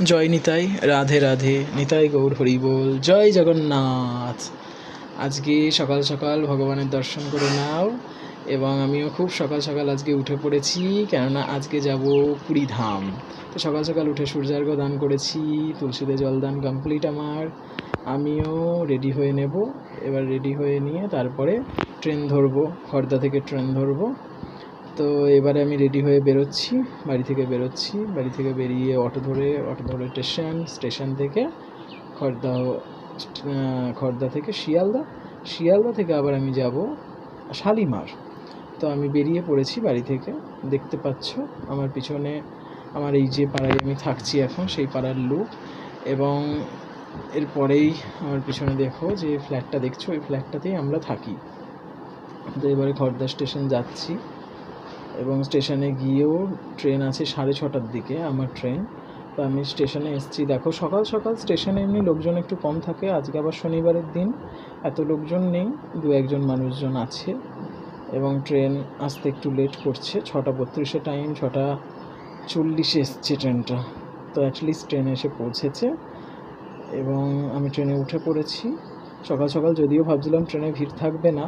জয় নিতাই, রাধে রাধে, নিতাই গৌর হরি বল, জয় জগন্নাথ। আজকে সকাল সকাল ভগবানের দর্শন করে নাও। এবং আমিও খুব সকাল সকাল আজকে উঠে পড়েছি, কেননা আজকে যাব পুরীধাম। তো সকাল সকাল উঠে সূর্যার্ঘ্য দান করেছি, তুলসীতে জল দান কমপ্লিট আমার। আমিও রেডি হয়ে নেব। এবার রেডি হয়ে নিয়ে তারপরে ট্রেন ধরবো, খড়দা থেকে ট্রেন ধরবো। তো এবারে আমি রেডি হয়ে বেরোচ্ছি, বাড়ি থেকে বেরিয়ে অটো ধরে স্টেশন থেকে খড়দা থেকে শিয়ালদা থেকে আবার আমি যাব শালিমার। তো আমি বেরিয়ে পড়েছি বাড়ি থেকে, দেখতে পাচ্ছ আমার পিছনে আমার এই যে পাড়ায় আমি থাকছি এখন, সেই পাড়ার লোক। এবং এরপরেই আমার পিছনে দেখো যে ফ্ল্যাটটা দেখছো, ওই ফ্ল্যাটটাতেই আমরা থাকি। তো এবারে খড়দা স্টেশন যাচ্ছি, এবং স্টেশনে গিয়েও ট্রেন আছে 6:30টার দিকে আমার ট্রেন। তো আমি স্টেশনে এসেছি, দেখো সকাল সকাল স্টেশনে এমনি লোকজন একটু কম থাকে, আজকে আবার শনিবারের দিন, এত লোকজন নেই, 2-1জন মানুষজন আছে। এবং ট্রেন আসতে একটু লেট করছে, 6:32 টাইম, 6:40 এসছে ট্রেনটা। তো অ্যাটলিস্ট ট্রেন এসে পৌঁছেছে এবং আমি ট্রেনে উঠে পড়েছি। সকাল সকাল যদিও ভাবছিলাম ট্রেনে ভিড় থাকবে না,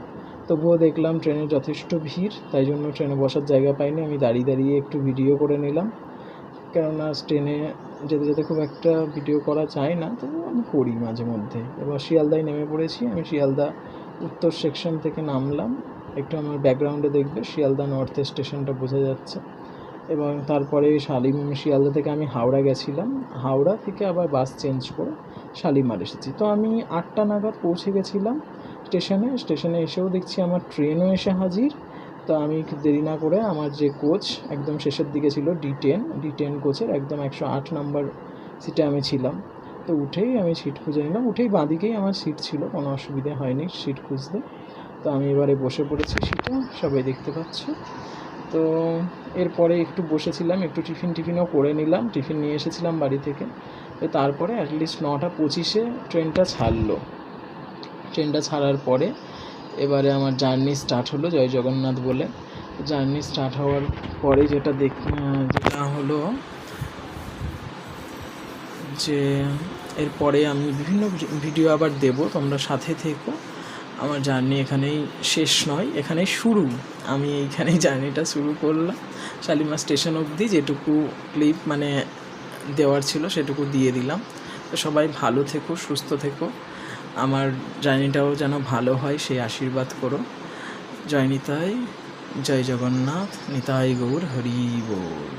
তবুও দেখলাম ট্রেনে যথেষ্ট ভিড়, তাই জন্য ট্রেনে বসার জায়গা পাইনি, আমি দাঁড়িয়ে একটু ভিডিও করে নিলাম। কেননা ট্রেনে যেতে যেতে খুব একটা ভিডিও করা যায় না, তবু আমি করি মাঝে মধ্যে। এবার শিয়ালদায় নেমে পড়েছি, আমি শিয়ালদা উত্তর সেকশন থেকে নামলাম। একটু আমার ব্যাকগ্রাউন্ডে দেখবে শিয়ালদা নর্থ স্টেশনটা বোঝা যাচ্ছে। এবং তারপরে শিয়ালদা থেকে আমি হাওড়া গেছিলাম, হাওড়া থেকে আবার বাস চেঞ্জ করে শালিমার এসেছি। তো আমি 8টা নাগাদ পৌঁছে গেছিলাম স্টেশনে এসেও দেখছি আমার ট্রেনও এসে হাজির। তো আমি দেরি না করে আমার যে কোচ একদম শেষের দিকে ছিল, D10 কোচের একদম 108 নম্বর সিটে আমি ছিলাম। তো উঠেই আমি সিট খুঁজে নিলাম, উঠেই বাঁদিকেই আমার সিট ছিল, কোনো অসুবিধে হয়নি সিট খুঁজতে। তো আমি এবারে বসে পড়েছি সিটে, সবাই দেখতে পাচ্ছ। তো এরপরে একটু বসেছিলাম, একটু টিফিনও করে নিলাম, টিফিন নিয়ে এসেছিলাম বাড়ি থেকে। তারপরে অ্যাটলিস্ট 9:25 ট্রেনটা ছাড়লো। ট্রেনটা ছাড়ার পরে এবারে আমার জার্নি স্টার্ট হলো, জয় জগন্নাথ বলে। জার্নি স্টার্ট হওয়ার পরে যেটা হলো যে এরপরে আমি বিভিন্ন ভিডিও আবার দেব, তোমরা সাথে থেকো। আমার জার্নি এখানেই শেষ নয়, এখানেই শুরু। আমি এইখানেই জার্নিটা শুরু করলাম, শালিমার স্টেশন অবধি যেটুকু ক্লিপ দেওয়ার ছিল সেটুকু দিয়ে দিলাম। তো সবাই ভালো থেকো, সুস্থ থেকো, আমার জার্নিটাও যেন ভালো হয় সেই আশীর্বাদ করো। জয় নিতাই, জয় জগন্নাথ, নিতাই গৌর হরি বল।